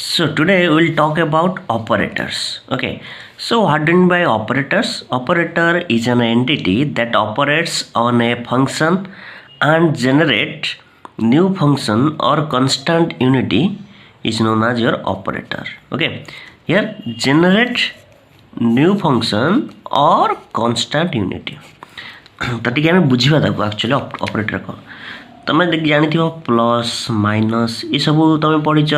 So today we'll talk about operators. Okay. So what do you mean by operators? Operator is an entity that operates on a function and generate new function or constant unity is known as your operator. Okay. Here generate new function or constant unity. तो T आम बुझा actually operator कौन तुम जानी plus minus ये सब तुम पढ़ीच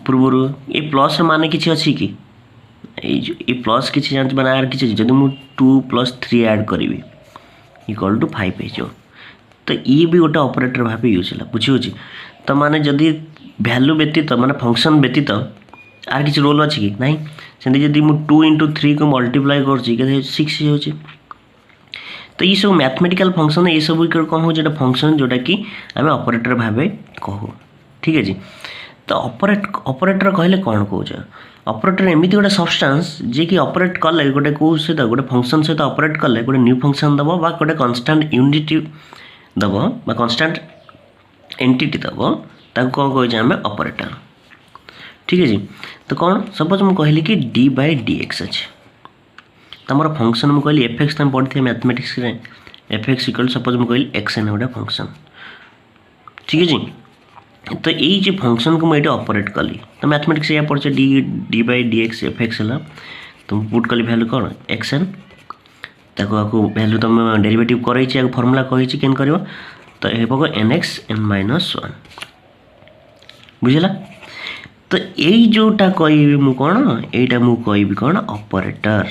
पूर्व ये प्लस मान कि अच्छी कि ये प्लस किसी जान मैंने आर किसी जब मुझे 2+3 ऐड करी इक्वल टू 5 हो तो ये भी गोटे ऑपरेटर भाव यूज है बुझे तो माने जदि वैल्यू व्यतीत माने फंक्शन व्यतीत आर किसी रोल अच्छी कि ना सेमती जब मुझे 2 × 3 को मल्टीप्लाई कर 6 हो तो ये सब मैथमेटिकल फंक्शन ये सब कौन हो जो फंक्शन जोटा कि आम ऑपरेटर भाव कहू ठीक है जी। तो ऑपरेटर कहले कौन कौच ऑपरेटर एमती गोटे सब्सटेंस जी कि ऑपरेट कले गोटे कौ सहित गोटे फंक्शन सहित ऑपरेट कले गोटे न्यू फंक्शन दब बा गोटे कांस्टेंट यूनिटी दब बा कांस्टेंट एंटिटी दब ताको कौन कहे आम ऑपरेटर ठीक है जी। तो कौन सपोज मुझे कहली कि d/dx अच्छे तुम फंक्शन मुझे कहली एफ तुम पढ़ी थे मैथमेटिक्स एफ इक्वल सपोज मुझे कहली एक्स गोटे फंक्शन ठीक है जी। तो ये फंक्शन को मुझे ऑपरेट कली तो मैथमेटिक्स या पढ़े d/dx एफ है तुम पुट कली वैल्यू कौन एक्सएन ताको वैल्यू तुम डेरिवेटिव कर फर्मूला कही केन कर तो ये nx n-1 बुझला। तो यही जोटा कह मु कौन यहीटा मु कह कौन ऑपरेटर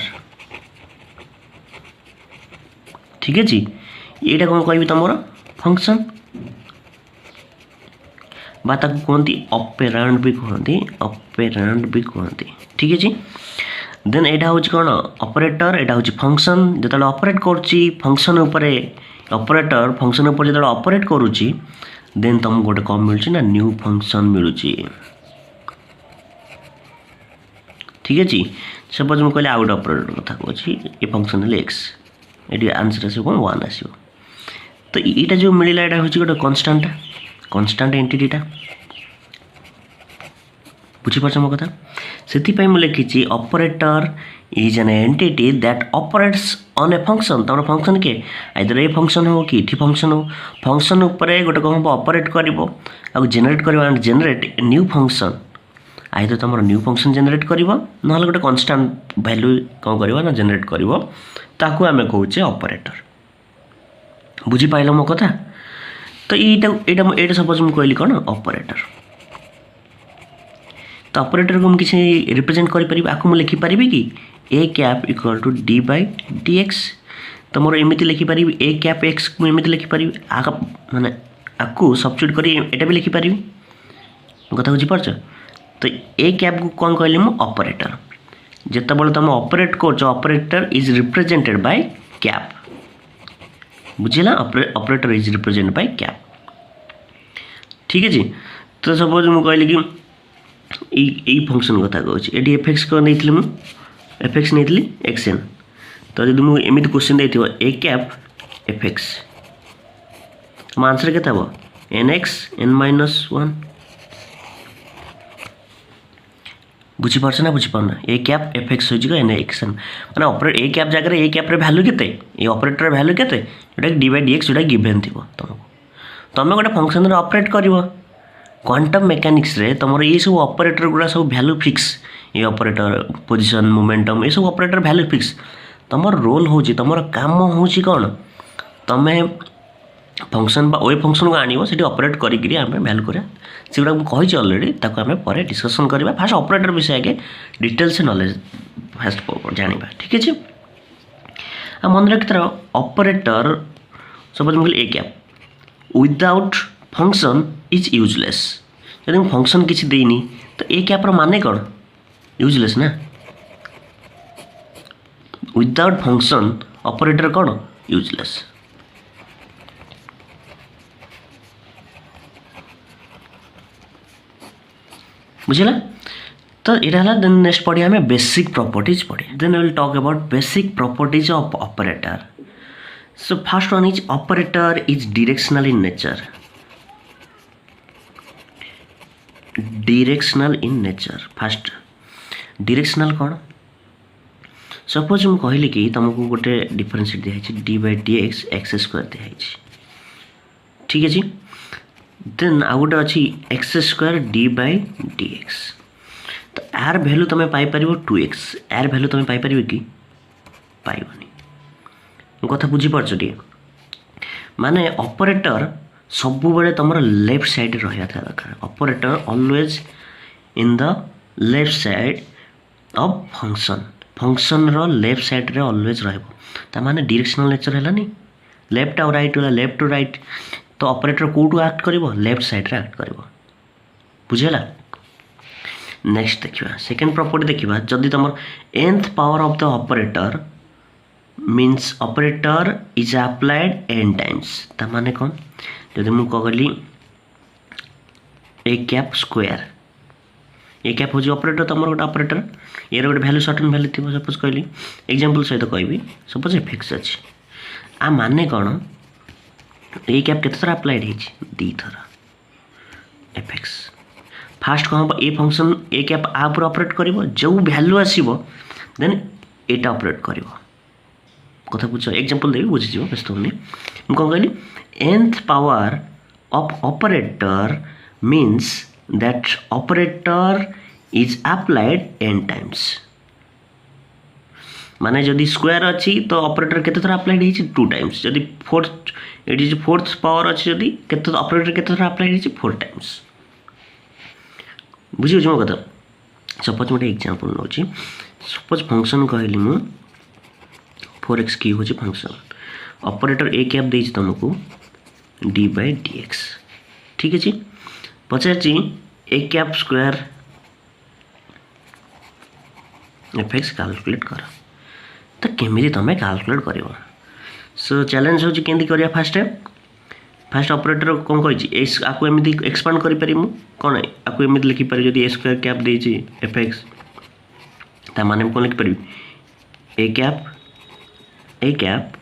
ठीक है जी। यहाँ कौन कह तुम फंक्शन बा कहती ऑपरेंड भी कहती ठीक है जी। देन यहाँ हूँ कौन ऑपरेटर यहाँ हूँ फंक्शन जो ऑपरेट करुच्ची फंक्शन ऑपरेटर फंक्शन उपर जो ऑपरेट करुच्ची देन तुमको गोटे कौन मिलूँ ना न्यू फंक्शन मिलूँ ठीक है जी। सपोज मुझे कहली आउ गोटे ऑपरेटर कथा कहूँ ये फंक्शन है एक्स ये आंसर आस 1 आस तो यहाँ जो मिलला यहाँ हूँ गोटे कन्स्टांट एंटिटीटा बुझीपार मो कथा से मुझे लिखी operator is an entity that operates on a function तुम फंक्शन किए आइदर ए फंक्शन हो कि इटी फंक्शन हो फंक्शन उपरे गोटे कौन ऑपरेट कर जेनेट कर जेनेट न्यू फंक्शन आइदर तुम न्यू फंक्शन जेनेट कर ना गोटे कन्स्टांट वैल्यू कौन कर ना जेनेट कर ताकू आम कहे ऑपरेटर बुझीपाल मो कथा। तो ये सपोज मुझे कहली कौन ऑपरेटर तो ऑपरेटर को मुझे किसी रिप्रेजेंट करें आपको लिखिपारि कि A cap equal to d/dx तो मोर एमती लिखिपारि ए कैप एक्स को एमती लिखिपारि माने आपको सब्स्टिट्यूट कर एटा भी लिखिपारि कथा बुझीपार। तो ए कैप को कौन कहली मु ऑपरेटर जिते बड़े तुम ऑपरेट कर operator is represented by cap बुझेगा operator is represented by cap ठीक है जी। तो सपोज मुझे कहली कि यही फंक्शन कथा कहूँ ये एफ एक्स कौन नहीं मुझे एफ एक्स नहीं एक्सएन तो जब मुझे एमती क्वेश्चन देती ए कैप एफ एक्स मो आंसर के nx n-1 बुझीपार ना बुझीपारना ए कैप एफ एक्स हो एन एक्सएन मैंने ऑपरेट ए कैप जगह ए कैप्रे भैल्यू के ऑपरेटर भैल्यू के जोटा d/dx जोटा गिवेन थी तुमको तुम गोटे फंक्शन ऑपरेट कर क्वांटम मेकानिक्स रे तुम ये सब ऑपरेटर गुड़ा सब भैल्यू फिक्स ये ऑपरेटर पोजीशन मोमेंटम ये सब ऑपरेटर भैल्यू फिक्स तुम रोल हो तुम काम हो कौन तुम फंक्शन वे फंक्शन को आने से ऑपरेट करी आम भैल्यू करा से गुड़ा कही अलरेडी आम पर डिस्कसन करवा फास्ट ऑपरेटर विषय आगे डिटेल से नॉलेज फास्ट जाना ठीक है आ मन रखी ऑपरेटर सपोज मुझे A cap without function is useless जब मुझे फंक्शन किसी देनी तो ए कैप्र माने कौन यूजलेस ना विदाउट फंक्शन ऑपरेटर कौन यूजलेस बुझेगा। तो यहाँ देन नेक्स्ट पढ़िया हमें बेसिक प्रॉपर्टीज पढ़िया then will talk about basic properties of operator. So first one is operator is directional in nature directional in nature. First directional कौन suppose मुझे कहली कि तुमको गोटे डिफरेंशिएट दिखाई d by D x x square दिखाई ठीक है देन आउ गोटे अच्छी x square D by D x तो आर भैल्यू तुम पाइपर 2x आर भैल्यू तुम पाइपर कि पाइबनी कथा बुझीपार टे माने ऑपरेटर सब बेले तुम लेफ्ट साइड रहा था दरकार operator always in the left side of function function रो लेफ्ट साइड रे ऑलवेज रहा माने डायरेक्शनल नेचर है लेफ्ट और राइट वाला लेफ्ट टू राइट तो ऑपरेटर कोटू एक्ट करिवो लेफ्ट साइड रे एक्ट करिवो बुझेला। नेक्स्ट देखिबा सेकंड प्रॉपर्टी देखिबा जदी तुम nth power of the operator means operator is applied n times ता माने कौन जदि मु कहली A cap square A cap हो ऑपरेटर तुम गोटे ऑपरेटर ये गोटे वैल्यू सर्टेन वैल्यू थी सपोज कहली एग्जांपल सहित कहबी सपोज एफएक्स अच्छी आ माने कौन ए कैप केते थरा अप्लाइड है दी थरा एफएक्स फास्ट कौन हम ए फंक्शन ए कैप आ पर ऑपरेट करिवो जो वैल्यू आसीबो देन एटा ऑपरेट करिवो कथा बुझ एग्जांपल देबी बुझी जिवो व्यस्त होनी हम कौन कहली nth power of operator means that operator is applied n times माने जदि स्क्वायर अच्छी तो ऑपरेटर केते थरा अप्लाइड है 2 टाइम्स जदि fourth it is fourth power अच्छी जदि केते ऑपरेटर केते थरा अप्लाइड है 4 टाइम्स बुझी हो कथा सपोज मोटे एग्जांपल नोची सपोज फंक्शन कहली मु 4x की हो फंक्शन ऑपरेटर ए कैप देछि तुमको डी बाई डी एक्स ठीक है पचार A cap square F X calculate कर तो केमी तुम कैलकुलेट कर सो चैलेंज हो कि फास्ट फास्ट ऑपरेटर कौन कही आपको एमती एक्सपांड करें कौन आपको एमती लिखिपारे जब ए स्क्वायर कैप देछि एफ एक्स ता माने कौन लिखिपारि ए कैप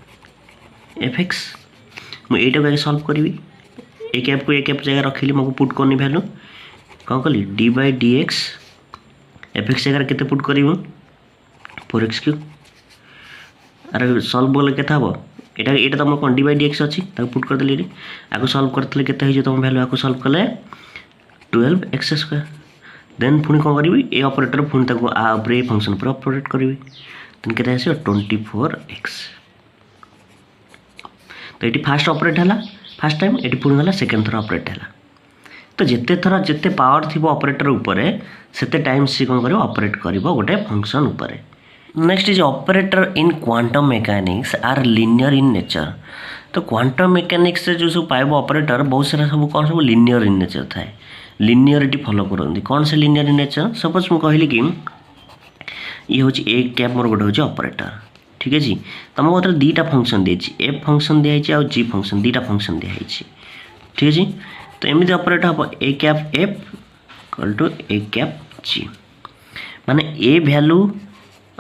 एफ एक्स मुझे ये सल्व करी ए कैप को ए कैप जगह रखिली मुझे पुट करनी वैल्यू कौन कली D by D x F x जगह के पुट करी 4x क्यू अरे सल्व बोले के यहाँ तुम कौन डी बाई डी एक्स अच्छी पुट करदेली आपको सल्व करते के तुम वैल्यू आपको सल्व कले 12x स्क्वायर देन पुणी कौन करी ए ऑपरेटर पुणी आउे फंक्शन पर ऑपरेट करी देन के 24x तो ये फास्ट ऑपरेट है फास्ट टाइम ये पुणी गला सेकेंड थर ऑपरेट है तो जिते थर जिते पावर थी ऑपरेटर उपरे सेते टाइम सी कौन कर ऑपरेट कर गोटे फंक्शन उपरे। Next is operator in quantum mechanics are linear in nature तो क्वांटम मैकेनिक्स से जो सब पाइब ऑपरेटर बहुत सारा सब कौन सब लिनियर इन नेचर थाए लिनियरिटी फॉलो करती कौन से लिनियर इन नेचर सपोज मुझे कहली कि ये हूँ ए कैप मोर गोटे हूँ ऑपरेटर ठीक है तुम कतर दीटा फंक्शन दिए एफ फंक्शन दिखाई आउ जी फंक्शन दीटा फंक्शन दिखाई ठीक है तो एमती ऑपरेट हम A cap F equal to A cap G माने ए वैल्यू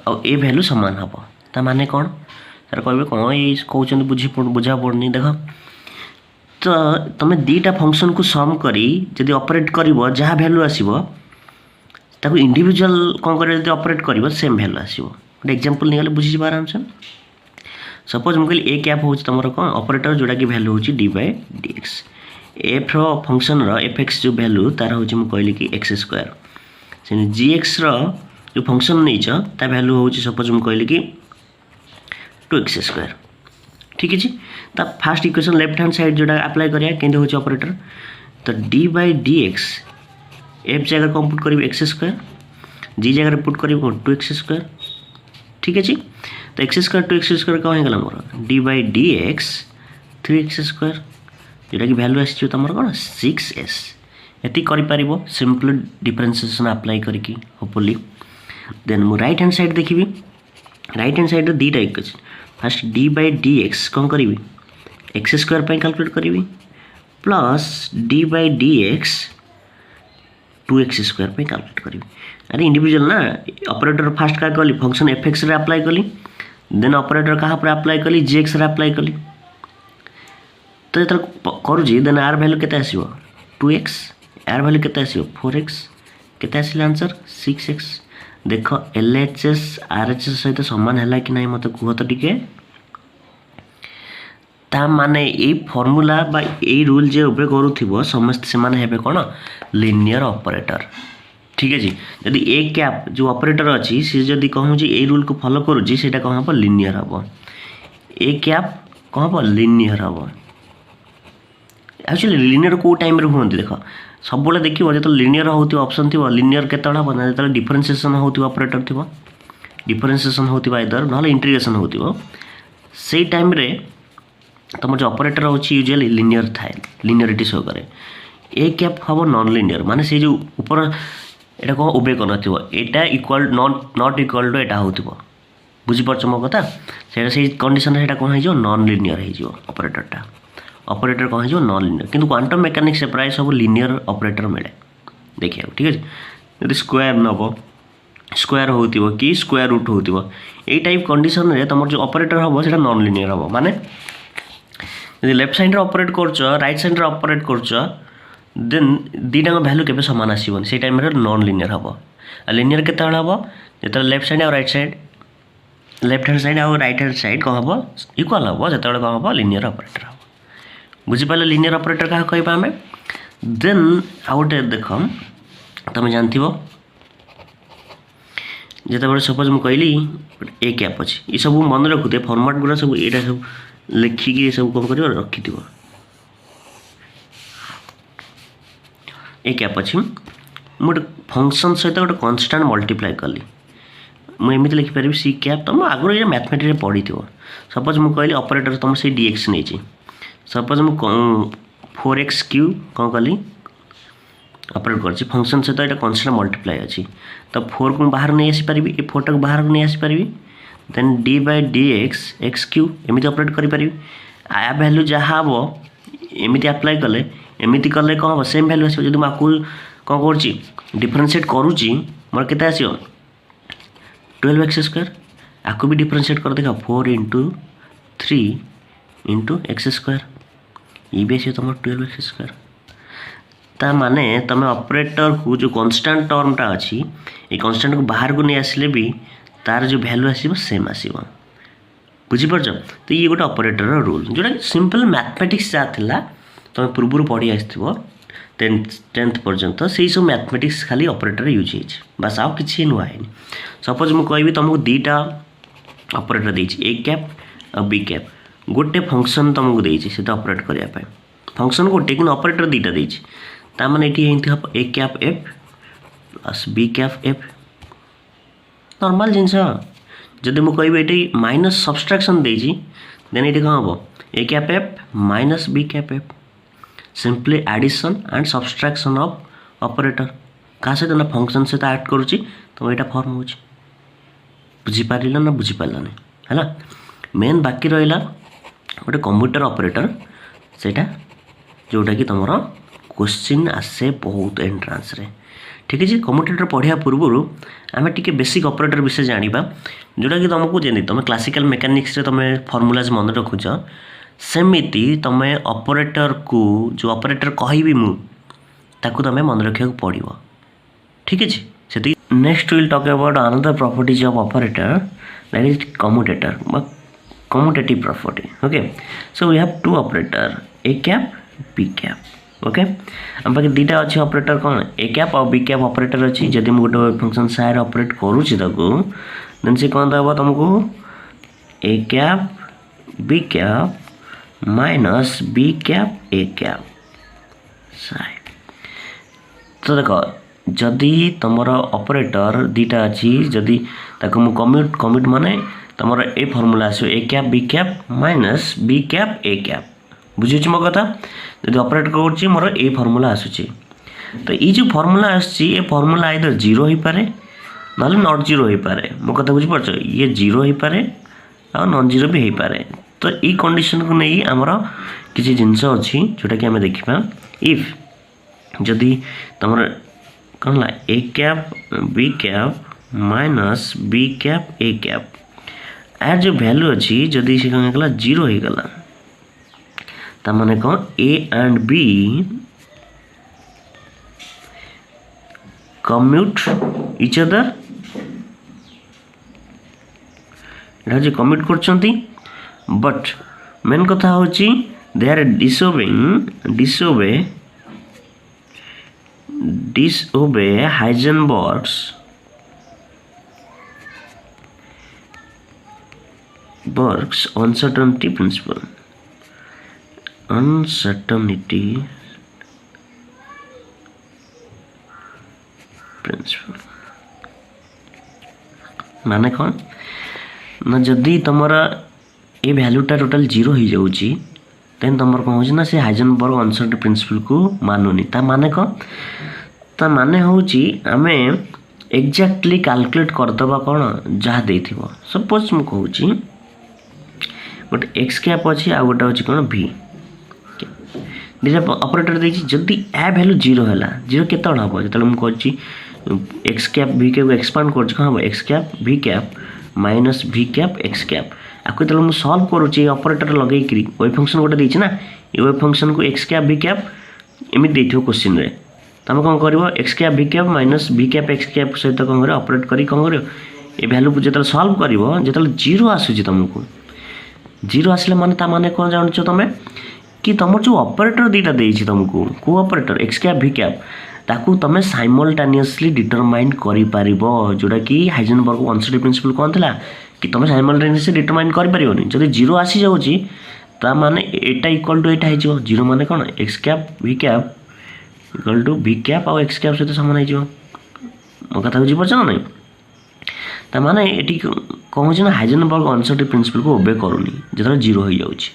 और ए वैल्यू सामान हम ता माने कौन सर कहे कौन ये कहते बुझा पड़नी देख तो तुम दीटा फंक्शन को सम करी जदि ऑपरेट कर जहाँ वैल्यू आसो ताको इंडिविजुअल कौन कर ऑपरेट कर सेम वैल्यू आसो गोटे एग्जांपल नहीं बुझीज आराम से सपोज मुझे कहली ए कैप हूँ तुम कौन ऑपरेटर जोटा कि वैल्यू हूँ D by D x F function F x जो वैल्यू तार हूँ मुझे कहली कि एक्स स्क्वायर से जी एक्स जो फंक्शन नहीं ता वैल्यू हूँ सपोज मुझे कहली कि 2x स्क्वायर ठीक है ता fast equation left hand side जोटा अप्लाई करिया केंदे होची ऑपरेटर तो D by D x F जगह कौन पुट करी एक्स स्क्वायर जी जगह पुट करी 2x स्क्वायर ठीक है तो एक्स स्क्वायर 2x स्क्वायर कौन होगा मोर D by D X 3x square जोटा कि वैल्यू आसी तुम कौन 6s ये कर सिंपल डिफरेंशिएशन अप्लाई करके होपफुली देन मु राइट हैंड साइड देखी राइट हैंड साइड दीटा equation first D by D x कौन करी एक्स स्क्वायर पर कैलकुलेट करी plus D by D X 2x square पर कैलकुलेट करी अरे इंडिविजुअल ना ऑपरेटर फास्ट क्या कली फंक्शन एफ एक्स अप्लाई कली देन ऑपरेटर कहाँ पर अप्लाई कली जी एक्स अप्लाई कली तो ये करुँगी देन आर वैल्यू के आसो 2x यार वैल्यू केते आसीबो 4x केते आसिला आंसर 6x देख LHS RHS सहित समान है कि नहीं मत कह तो टिके ता माने ए फॉर्मूला बा ए रूल जे ओबे करूथिबो समस्त से माने हेबे कोन लीनियर ऑपरेटर ठीक है जी यदि ए कैप जो ऑपरेटर अच्छी सी जदि कहूँ ए रूल को फॉलो करुँची सेटा कौन हम लीनियर हम ए कैप कौन हम लीनियर हम एक्चुअली लीनियर को टाइम रे हुंती देख सब बेले देखिबो जो लीनियर होती ऑप्शन थी लीनियर केतला बना जो डिफरेंशिएशन होती ऑपरेटर थी डिफरेंशिएशन होती आइदर ना इंटीग्रेशन होती से टाइम रे तुम जो ऑपरेटर होची यूजुअली लीनियर थाए लीनियरिटी शो करे ए कैप हम नॉन लीनियर माने से जो ऊपर एटा कौन उबे कर एटा इक्वाल नॉट इक्वाल टू एटा होतिबो बुझी परछ मो कथा से कंडीशन रे एटा कौन हो नॉन लीनियर हो ऑपरेटर कौन हो नॉन लीनियर किंतु क्वांटम मेकानिक्स से प्राय सब लीनियर ऑपरेटर मिले देखिए ठीक है यदि स्क्वायर नब स्क्वायर होतिबो कि स्क्वायर रूट होतिबो ए टाइप कंडीशन रे तुम जो ऑपरेटर हम सेटा नॉन लीनियर हम माने यदि लेफ्ट साइड रे ऑपरेट करछ राइट साइड रे ऑपरेट करछ देन दीटा भैल्यू के सामान आसबन से टाइम नॉन लीनियर हम लीनियर के हम जो लेफ्ट साइड और right side left hand side और राइट हैंड साइड कौन हम इक्वाल हम जो कौन हम लीनियर ऑपरेटर हम बुझीपारे लीनियर ऑपरेटर क्या कहबा आम देन आउ गोटे देख तुम जानथिबो जिते सपोज मुझे कहली ए कैप अच्छी ये सब मन रखुथे फॉर्मेट गुड़ा सब यहाँ सब लिखिकी सब कौन कर रखि ए कैप अच्छी गोटे फंक्शन सहित गोटे कन्स्टांट मल्टीप्लाई कली मुझे लिखिपारि सी कैप तुम आगुरी ये मैथमेटिक्स पढ़ी थो सपोज मुझे कहली ऑपरेटर तुम से dx नहीं सपोज मुझे 4x क्यू कौन कली ऑपरेट कर फंक्शन सहित ये कन्स्टांट मल्टीप्लाई अच्छी तो 4 को बाहर नहीं आसीपारि ए 4 टाक बाहर नहीं आसीपारि देन d/dx x क्यू एमती ऑपरेट करें आ भैल्यू जहाँ हम एमती अप्लाई कले एमती कले कौन हम सेम भैल्यू आसो जो आपको कौन कर डिफरेंशिएट करुच्ची मोर केते आसो 12x² आपको भी डिफरेंशिएट कर देखा 4 × 3 × x², ये भी आसो तुम 12x²। ता माने तुम ऑपरेटर को जो कांस्टेंट टर्मटा अच्छी ये कांस्टेंट को बाहर को नहीं आसिले भी तार जो वैल्यू आसो सेम आसो बुझीपार। तो ये गोटे ऑपरेटर रूल जोटा सिंपल मैथमेटिक्स जहाँ थिला तुम पूर्व पढ़ी आसो 10th पर्यंत से सब मैथमेटिक्स खाली ऑपरेटर यूज हो बस आउ कि नुआ है। सपोज मुझे कहबी तुमको दीटा ऑपरेटर देछि ए कैप और बी कैप गोटे फंक्शन तुमको देछि से ऑपरेट करने फंक्शन गोटे कि ऑपरेटर दीटा देछि ता माने एठी A cap F plus B cap F normal जिनस जदि मुझे कहबी ये माइनस सब्सट्रैक्शन देछि देन ये कौन हम A cap F minus B cap F simply addition and subtraction of operator क्या सहित ना फंक्शन सहित ऐड करुच्ची तुम यहाँ फॉर्म हो बुझीपार ना बुझीपारानी है मेन बाकी रहा गोटे कंप्यूटर ऑपरेटर सेटा जोटा कि तुम क्वेश्चन आसे बहुत एंट्रांस रे ठीक है। कंप्यूटर पढ़िया पूर्व आम टे बेसिक ऑपरेटर विषय जाना जोटा कि तुमको जमी तुम क्लासिकल मेकानिक्स तुम फॉर्मूलाज मन रखुच सेमिति तुम ऑपरेटर को जो ऑपरेटर कहबी मु ताकू तुम मन रखा पड़ो ठीक है। So next will talk about another properties of operator that is commutator commutative property okay. So we have two operator A cap B cap okay हम पाखे दीटा अच्छी ऑपरेटर कौन ए कैप और बी कैप ऑपरेटर अच्छी जदि मुझे गोटे फंक्शन साइड ऑपरेट करुच्ची देन से कौन दब तुमको A cap B cap minus B cap A cap side. तो देख जदि तुम ऑपरेटर दीटा अच्छी जदि कम्यूट माने तुम ए फॉर्मूला आसो A cap B cap minus B cap A cap बुझे मो कथा जब ऑपरेट कर मोर ए फॉर्मूला आसूची तो ये जो फॉर्मूला आसूची ए फॉर्मूला आइदर 0 हो पारे ना नॉट 0 हो पारे मो कथा बुझीपार ये 0 हो पारे आ नॉन 0 भी हो पारे। तो ये कंडीशन को नहीं आमर किसी जिनस अच्छी जोटा कि आम देखा इफ जदि तुम कौन A cap B cap minus B cap A cap यार जो वैल्यू अच्छी जदि से कौन होगा 0 हो गला ताने कौन A and B commute each other এটা যে কমিট করছন্তি but মেন কথা হচ্ছে they are disobey Heisenberg's uncertainty principle माने कौन ना जदि तुमर ए भैल्यूटा टोटाल 0 हो जाऊँगी देन तुमर कौन हो से हाइजेनबर्ग अनसर्टेनिटी प्रिंसिपल को मानुनी ता माने कौन ता माने होची आमे एक्जाक्टली कैलकुलेट करदबा कौन जहाँ देथिबो सपोज मु कहूची गोटे एक्स कैप अच्छी आ गोटे अच्छी कौन भी दुटा ऑपरेटर देखिए जदि ए वैल्यू 0 है 0 केत हम जो मुझे एक्स कैप भी कैप एक्सपांड कर एक्स कैप भी कैप माइनस भी कैप एक्स कैप आपको जो मुझे सल्व करुच्ची ऑपरेटर लगे वेव फंक्शन गोटे देना ये वेव फंक्शन को एक्स कैप भी कैप एमती देखो क्वेश्चन रे तुम कौन कर एक्स कैप भी कैप माइनस भी कैप एक्स कैप सहित कौन कर ऑपरेट करी कौन कर ये वैल्यू जो सल्व कर जो 0 आसूँ तुमको 0 आसले माने ता माने कौन जान तुम कि तुम जो ऑपरेटर दीटा देछि तुमको को ऑपरेटर एक्स कैप भी कैप ताकू तुम साइमल्टेनियसली डिटरमाइन करि पारिबो जोटा कि हाइजेनबर्ग अनसर्टेनिटी प्रिंसिपल कौन थिला कि तुम साइमल्टेनियसली डिटरमाइन करि पारिबोनी जदि 0 आसी जाउची ता माने एटा इक्वल टू एटा हिजो 0 माने कोन एक्स कैप इक्वल टू भी कैप और एक्स कैप सहित समान हिजो मो कथा बुझी परछ ना नहीं ता माने एटी कौन हो ना हाइजेनबर्ग अनसर्टेनिटी प्रिंसिपल को ओबे करूनी जतरा 0 हो जाउची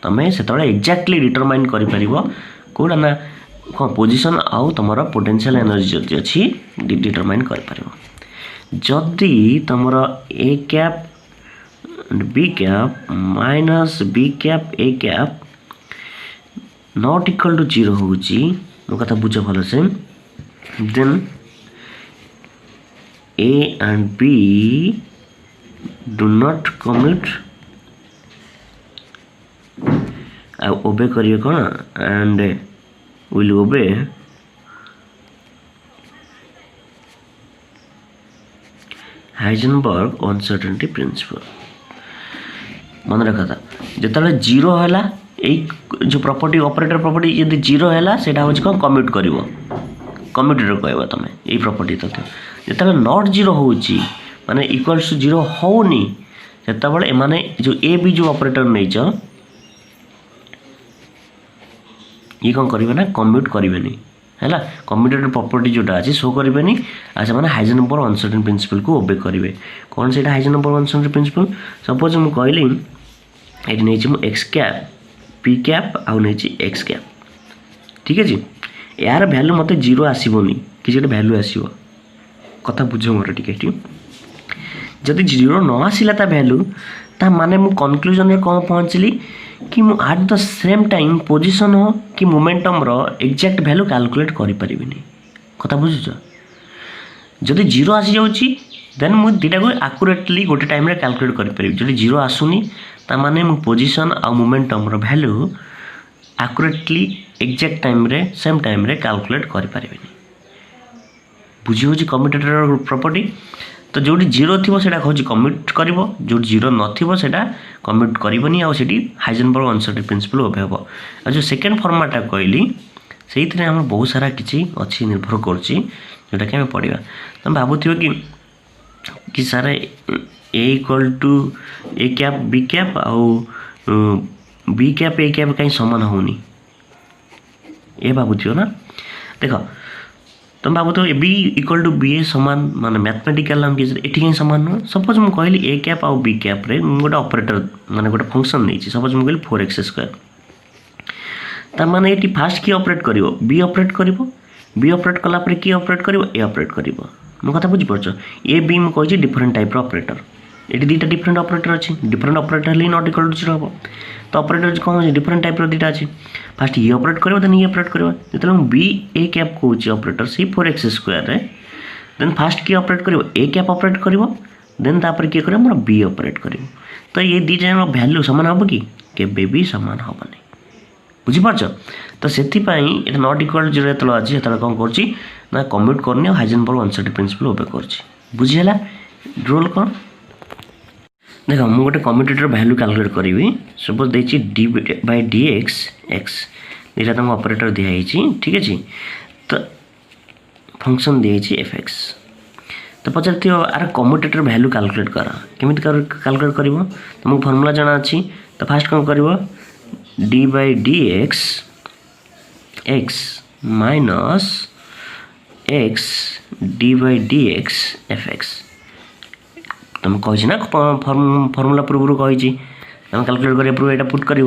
तमें से एक्जाक्टली डिटरमाइन कर कौटा ना कौन पोजिशन आउ तुम पोटेंशियल एनर्जी जदि अच्छी डिटरमाइन कर जदि तुम A cap B cap minus B cap A cap not equal to 0 हो मो कथा बुझ भल से then A and B do not commit obey करिए कौन and will obey Heisenberg uncertainty principle मन रखा था जिते 0 है जो प्रॉपर्टी ऑपरेटर प्रॉपर्टी यदि 0 है सेटा हूँ कौन कम्यूट कर कम्यूटर कह तुम ये प्रॉपर्टी तथ्य जिते नॉट 0 हो माने इक्वल्स टू 0 होनी से माने जो ए बी जो ऑपरेटर नहीं ये कौन करेंगे ना कम्यूट करेंगे है कम्यूटेड प्रॉपर्टी जोटा अच्छे शो करेंगे आ से हाइजेनबर्ग अनसर्टेनिटी प्रिंसिपल को ओबे करेंगे कौन से हाइजेनबर्ग अनसर्टेनिटी प्रिंसिपल सपोज मुझे कहली ये नहीं एक्स कैप पी कैप आउ नहीं एक्स कैप ठीक है यार वैल्यू मत 0 आसबनी कि वैल्यू आसो कथा बुझ मोर टी जदि 0 न आसला ता वैल्यू ता माने मु कनक्लूजन रे कौन पहुँचली कि मु at the same time position हो कि मोमेंटम रो एक्जाक्ट वैल्यू कैलकुलेट करि परिबिनी कथा बुझुछ जदि 0 आसी जाउची देन मु दिटा को एक्यूरेटली गोटे टाइम रे कैलकुलेट करि परिबि जदि 0 आसुनी ता माने मु पोजिशन आ मोमेंटम रो वैल्यू एक्यूरेटली एक्जाक्ट टाइम रे सेम टाइम रे कैलकुलेट करि परिबिनी बुझी होची कम्यूटेटर प्रॉपर्टी तो जो 0 थी से कम्यूट कर जो 0 नथिबो सेटा कम्यूट करबनी आ सेठी हाइजेनबर्ग अनसर्टेनिटी प्रिंसिपल ओबे हो आ जो सेकेंड फॉर्मेटा कहली से हम बहुत सारा किसी अच्छी निर्भर करछि जोटा कि हमें पढ़ा तुम भावुथिबो कि सार A equal to A cap B cap आउ बी कैप ए कैप कहीं समान होनी ये भावुथिबो ना देख तुम भाव तो बी इक्वल टू बी ए सामान माने मैथमेटिकल लैंग्वेज ये कहीं सामान नुह सपोज मुझे कहली ए कैप आउ बी कैप रे गोटे ऑपरेटर माने गोटे फंक्शन नहीं सपोज मुझे कहली 4x² ता माने ये फास्ट की ऑपरेट करिवो बी ऑपरेट करिवो बी ऑपरेट कला पर की ऑपरेट करिवो ए ऑपरेट करिवो मो कथा बुझी परछ ए बी मु कहि डिफरेंट टाइप रो ऑपरेटर ये दीटा डिफरेंट ऑपरेटर अच्छी डिफरेंट ऑपरेटर ले नॉट इक्वल टू 0 हम तो ऑपरेटर कौन डिफरेंट टाइप दीटा अच्छी फास्ट ये ऑपरेट करिवो देन ये ऑपरेट करिवो जेतले बी ए कैप कहूँ ऑपरेटर से 4x² रे देन फास्ट की operate करिवो A cap operate करिवो then तापर की करिवो मोर बी ऑपरेट करिवो तो ये दी जन वैल्यू समान हम कि केबे भी समान हेनी बुझीपार तो से नट इक्वाल जीरो जो अच्छी से कौन कर कम्यूट करनी हाइजेनबर्ग अनसर्टेनिटी प्रिंसिपल ओबे कर बुझीगला रोल कौन देख मुझे गोटे कम्यूटेटर वैल्यू कैलकुलेट करी सपोज देखिए डी बाय डी एक्स दुटा तुम ऑपरेटर दिखाई ठीक अच्छे तो फंक्शन दिखाई एफ एक्स तो पचार आर कम्यूटेटर वैल्यू कैलकुलेट कर केमी कैलकुलेट कर तुमको फर्मूला जाना अच्छी तो फास्ट कौन कर d by D x x minus x D by D x F x तुम कही ना फर्मूला पूर्व कही तुम कैलकुलेट कर पूर्व यहाँ पुट कर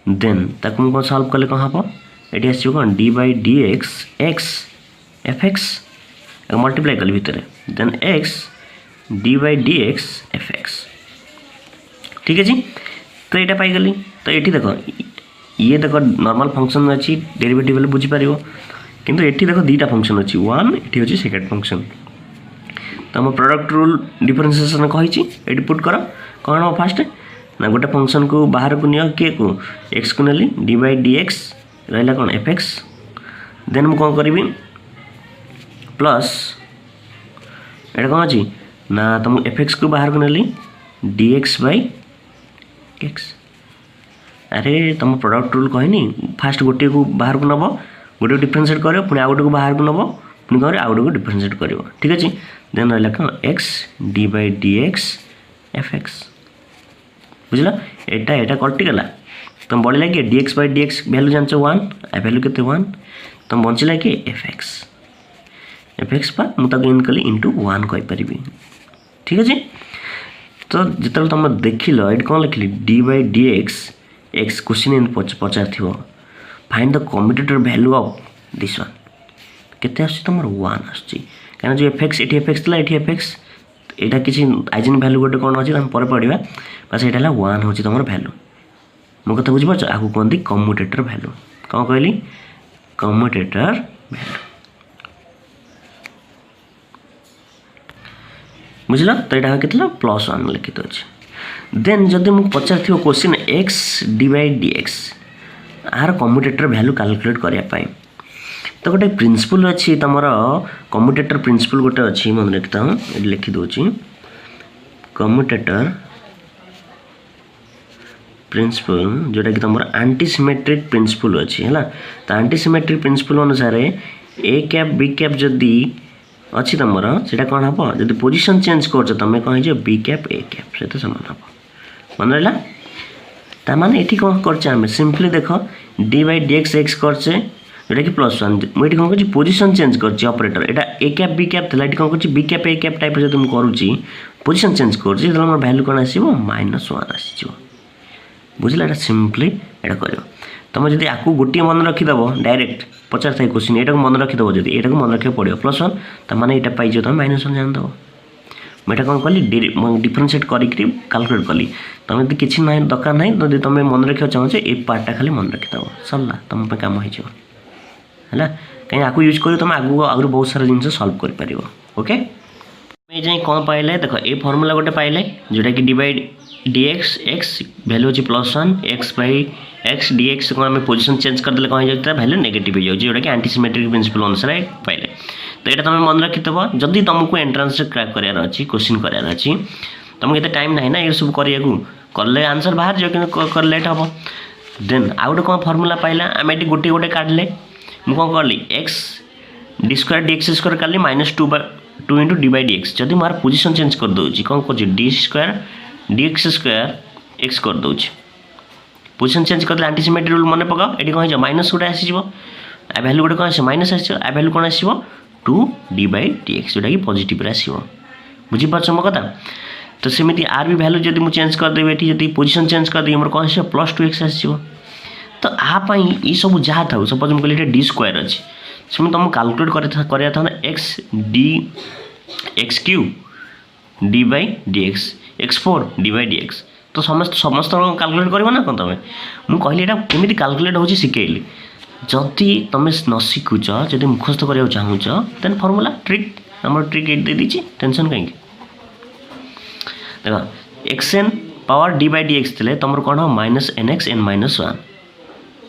देन ताकू मुझे सल्व कले कौन हम ये आस कौन d by D x F x multiply कली भितर then x D by D x F x ठीक अच्छे तो यहाँ पाईगली तो ये देख ये देख नॉर्मल फंक्शन अच्छी डेरिवेटिव वाले बुझीपार किंतु ये देख दुटा फंक्शन अच्छी वन ये हूँ सेकेंड फंक्शन तो आम प्रोडक्ट रूल डिफरेंशिएशन कही पुट कर कौन हम फास्ट ना गोटे फंक्शन को बाहर को नियो किए को एक्स को नेली डी बाय डी एक्स रहा कौन एफ एक्स देन मुझे कौन करी प्लस ये कौन अच्छी ना तुम एफ एक्स को बाहर को नेली डी एक्स बाय एक्स अरे तुम प्रोडक्ट रूल कहनी फास्ट गोटे को बाहर को नब गोटे डिफरेंशिएट कर पुणी आउ गोटे को बाहर को नब पुणी कह आउ गोटे को डिफरेंशिएट कर ठीक अच्छे देन रहा कौन x D by D x F x बुझल यहाँ कटिगला तुम बढ़ला कि d x by D x value जान वन आ भैल्यू के वन तुम बचला कि एफ एक्स पा मुझे इन कली इंटू वन कहीपरि ठीक अच्छे तो जिते तुम देख लो ये कौन लिखली D by D X question इन पचार थी find the commutator value of this one केते तुम वन आना जो एफ एक्स एफ एक्स ये एफ एक्स यहाँ किसी आइजेन वैल्यू गोटे कौन अच्छी पर पढ़ा बस यहाँ वन हूँ तुम वैल्यू मो कथा बुझीपार आपको कहते कम्यूटेटर वैल्यू कौन कहली कम्यूटेटर वैल्यू बुझल तो यहाँ के प्लस वन लिखित अच्छे देन जदि मुझे पचार question X D by D X आर कम्यूटेटर वैल्यू कैलकुलेट करने तो गोटे प्रिंसिपल अच्छी तुम कम्यूटेटर प्रिंसिपल गोटे अच्छी मन रखता हूँ ये लिखिदे कम्यूटेटर प्रिंसिपल जोटा कि तुम एंटीसिमेट्रिक प्रिंसिपल अच्छी है तो एंटीसिमेट्रिक प्रिंसिपल अनुसार ए कैप बी कैप जदि अच्छी तुम से कौन हम जब पोजिशन चेंज कर तुम कौन हो बी कैप ए कैप सहित सामान हम मन रहा ताने ये कौन कर सिंपली देख डी बाय डी एक्स करचे जोटा कि प्लस वन मुझे कौन कर पोजिशन चेंज कर ऑपरेटर यहाँ ए कैप बी कैप था ये कौन कर B cap A cap type जो तुम करुच्ची पोजिशन चेंज कर मोर भैल्यू कौन आसो माइनस वन आस बुझल यहाँ सिंपली यहाँ कर तुम जब आपको गोटे मन रखीदेव डायरेक्ट पचार था क्वेश्चन यहाँ मन रखीदेव जब यहाँ मन रखा पड़ो प्लस वन तो मैंने यहाँ पाइज तुम माइनस वन जानदेव मुझे कौन कली डिफरेंशिएट करके कैलकुलेट कली तुम यदि किसी ना दरकार ना जब तुम मन रखा चाहे ये पार्टा खाली मन रखीदेव सरला तुम कम हो है कहीं आपको यूज कर तुम आगू आगे बहुत सारा जिन सल्व कर ओके ये कौन पाइले देख ये फर्मूला गोटे पाइले जोटा कि D by D x value अच्छी plus one X by X D X को आम पोजिशन चेंज करदे कौन हो जाता भैल्यू नेगेटिव हो जाए जोटा कि एंटीसिमेट्रिक प्रिंसिपल अनुसार पाइले तो यहाँ तुम मन रखिदेव जदि तुमको एंट्रांस क्रैक करार अच्छी क्वेश्चन करार अच्छी तुमको ये टाइम ना ना ये सब कले आंसर बाहर जाए कि लेट हम देन आउ गोटे कौन फर्मूला पाइला आम ये गोटे गोटे काढ़ले मुझे कौन कली X D square D X square काली minus two into D by D X जदि मार पोजिशन चेंज कर दूसरी कौन कर D square D X square X कर दूसरी पोजिशन चेंज कर एंटीसिमेट्रिक रूल मन पकाओ ये कौन हो माइनस गोटे आस भैल्यू गोटे कौन आस माइनस आस भैल्यू कौन आस two D by D X जोटा कि पॉजिटिव आसो बुझीपार मो कथा तो सेमती आर भी भैल्यू जब मुझे चेंज करदेवी ये पोजिशन चेंज करदेवी मोर कौन आस प्लस टू एक्स आस तो आपाई ये सब जहाँ था सपोज मुझे कहली डी स्क्वायर अच्छी से तुमको कैलकुलेट कराया था x D x q d by D x four d by D x तो समस्त कैलकुलेट कर ना कौन तुम मुझे कहली यहाँ केमी कैलकुलेट हो शिखेली जदि तुम न शिखुच जब मुखस्त करा चाहूच देन फर्मूला ट्रिक आम ट्रिक दे दीजिए टेंशन कहीं देख x n power d by D x थे तुम कौन हम minus n x n minus one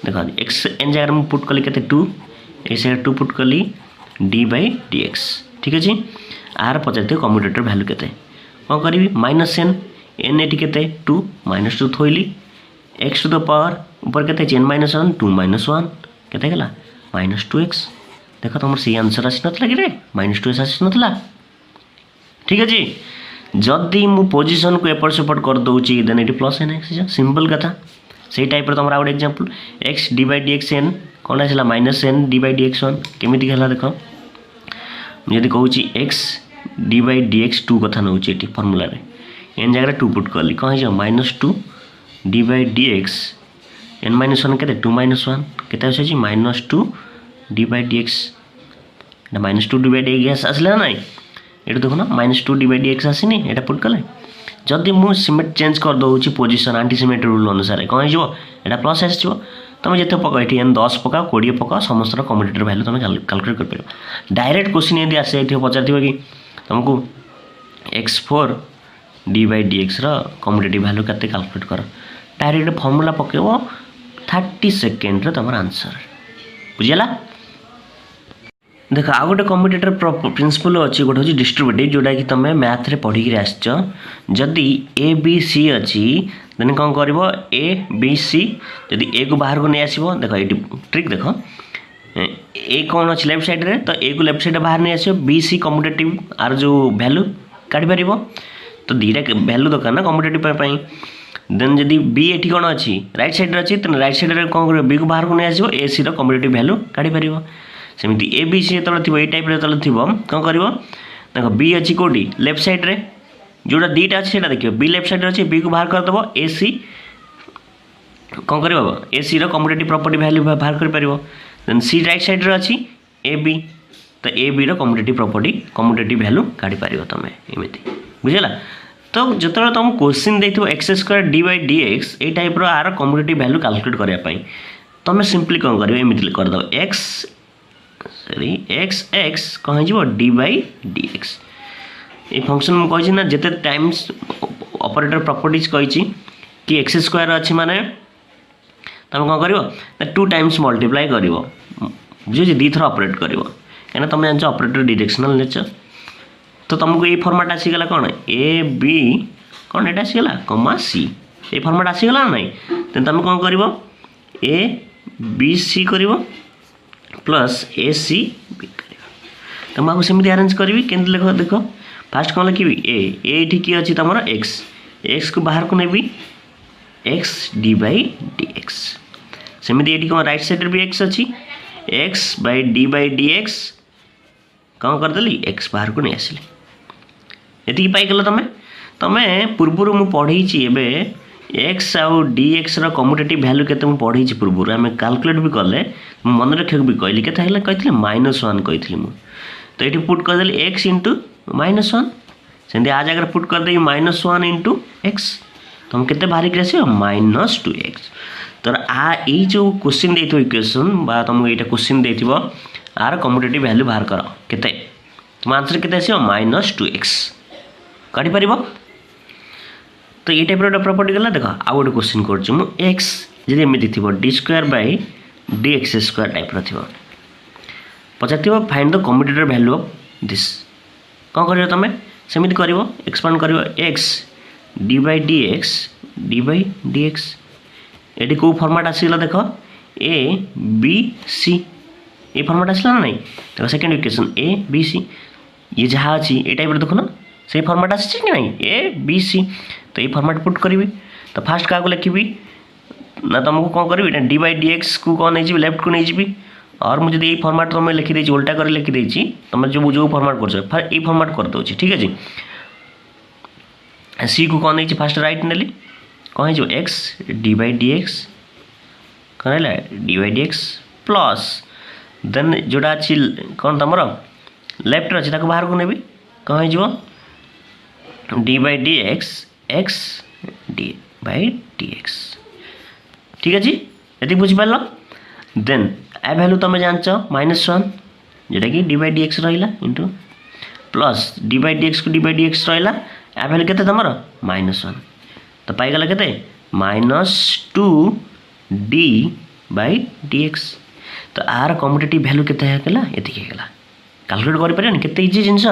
देखो एक्स एन जगह मैं पुट कली के 2 एक्स जगह 2 पुट कली डी बाई डी एक्स ठीक अच्छे आर पचार कम्यूटेटर भैल्यू के कौन करी माइनस एन एटी के 2 -2 Tholi x to the power ऊपर के एन -1 2 -1 के -2x देख तुम से आंसर आसी ना कि -2x आसी ना ठीक अच्छे जदि मु पोजिशन को एपट सेपट कर दूसरी देन ये प्लस एन एक्स सिंपल कथा से टाइप तुम आउ example x D by D x n कौन आसला -n d by D x 1 केमी है देख मुझे कहूँ x D by D x 2 कथा नौ फर्मूला एन जगह 2 पुट कली कौन हो -2 d by D x n -1 के 2 -1 के -2 d by D x -2 d by D x आसला ना ये देख ना -2 डी बाई डी एक्स आसनी यहाँ पुट कले जदि मुझे सिमेट चेंज कर दूसरी पोजिशन आंटी सिमेट रूल अनुसार कौन हो प्लस आसो तुम जिते पक ये एन 10 पका 20 पका समस्त कम्यूटेटर भैल्यू तुम कैलकुलेट कर पार डायरेक्ट क्वेश्चन यदि आसे पचार कि तुमको x4 D by D x commutative value के कैलकुलेट कर डायरेक्ट फर्मूला पकेब 30 सेकेंड तुम आंसर बुझीगला देख आउ गोटे कम्यूटेटर प्रिंसिपल अच्छी गोटे हूँ डिस्ट्रीब्यूटिव जोटा कि तुम मैथ रे पढ़ी आसच जदि ए बी सी अच्छी देन कौन कर ए बी सी जदि ए को बाहर को नहीं आसो देख ये ट्रिक देख ए कौन अच्छी लेफ्ट साइड रे तो ए को लेफ्ट साइड बाहर नहीं आसो बी सी कम्यूटेटिव आर जो भैल्यू काढ़ी पार तो दीटा भैल्यू दरकार ना कम्यूटेटिव देन जदि बी एटी कौन अच्छी राइट साइड अच्छी तो राइट साइड कौन कर बी को बाहर को नहीं आसो ए सी कम्यूटेटिव भैल्यू काढ़ी पार सेमती ए बी सी जो थी टाइप थी कौन कर देख बी अच्छी कौटी लेफ्ट साइड रे जोटा दीटा अच्छे देखिए बी लेफ्ट साइड अच्छे बी को बाहर करदेव ए सी कौन कर ए सी कम्यूटेटिव प्रॉपर्टी वैल्यू बाहर कर देन सी राइट साइड रे अच्छी ए बी तो A B commutative property commutative value काढ़ी पार तुम एमती बुझेगा तो जो तुम क्वेश्चन देखो X square D by D X ये टाइप आर कम्यूटेटिव वैल्यू कैलकुलेट करने तुम सिंपली कौन कर एमती करदेव एक्स सॉरी एक्स एक्स कौन हो डी बाई डी एक्स ये फंक्शन मुझे ना जिते टाइम्स ऑपरेटर प्रॉपर्टीज कही कि एक्स स्क्वायर अच्छी माने तुम कौन कर 2 टाइम्स मल्टीप्लाई कर बुझे दी थर ऑपरेट कर कहीं तुम जान ऑपरेटर डायरेक्शनल नेचर तो तुमको ये फॉर्मेट आसीगला कौन ए बी कौन एटा आसीगला कमा सी ये फॉर्मेट आसीगला ना नहीं तुम कौन कर ए बी सी कर प्लस ए सी बी कर तो मुझे सेमती आरेंज करी के लिख देख फास्ट कौन लिखी ए किए अच्छी तुम एक्स एक्स को बाहर को नेबी X D by D X सेमती ये कौन राइट साइड भी एक्स अच्छी एक्स बाई डी एक्स कौन करदेली एक्स बाहर को नहीं आसिली ये पाइल तुम तुम पूर्वर मुझे पढ़े एक्स आउ डी एक्स कम्यूटेटिव भैल्यू के पढ़ी पूर्व आम कैलकुलेट भी कले मन रखा भी कहली के कही -1 कही तो ये पुट करदेली एक्स इंटू -1 सेमती आ जगह पुट करदे -1 इंटू एक्स तुम के बाहर आस -2x तो ये जो क्वेश्चन दे इक्वेशन बा तुमको ये क्वेश्चन दे आर कम्यूटेटिव भैल्यू बाहर कर के तुम आंसर के -2x काढ़ी पार तो ये टाइप प्रॉपर्टी गला देख आउ गोटे क्वेश्चन कर एक्स जी एमती थी D square by D X square type थी पचार find the commutator value of this कौन कर तुम सेमती कर एक्सपांड कर X D by D X ये कौ फॉर्मेट आसीगला देख ए बी सी ये फॉर्मेट आसला ना नहीं देख second equation A B C ये जहाँ अच्छी ये टाइप देख ना से फॉर्मेट आसी कि नहीं ए बी सी तो ये फॉर्मेट पुट करी तो फास्ट क्या लिखी ना तुमको कौन करी डी बाई डी एक्स को कौन नहीं लेफ्ट को नहीं और मुझे ये फॉर्मेट तुम लिखी उल्टा कर लिखी तुम जो फॉर्मेट कर ये फॉर्मेट कर दूँ ठीक है सी को कौन नहीं फास्ट राइट नेली कौन हो x D by D x कौन है d by D x plus then जोटा अच्छी कौन तुम लेफ्ट अच्छी बाहर को नेबी कौन हो D by D x D by D X ठीक अच्छे ये बुझिपार देन ए भैल्यू तुम जानच -1 जोटा कि डी बाई डी एक्स रहा into plus D by D X को डी बाई डी एक्स रहा ए भैल्यू के तुम -1 तो पाईगला के -2 डी बाय dx तो आर कम्पिटेटिव वैल्यू केते हेकला एतिक हेकला कैलकुलेट करि परन केते इजी जिंस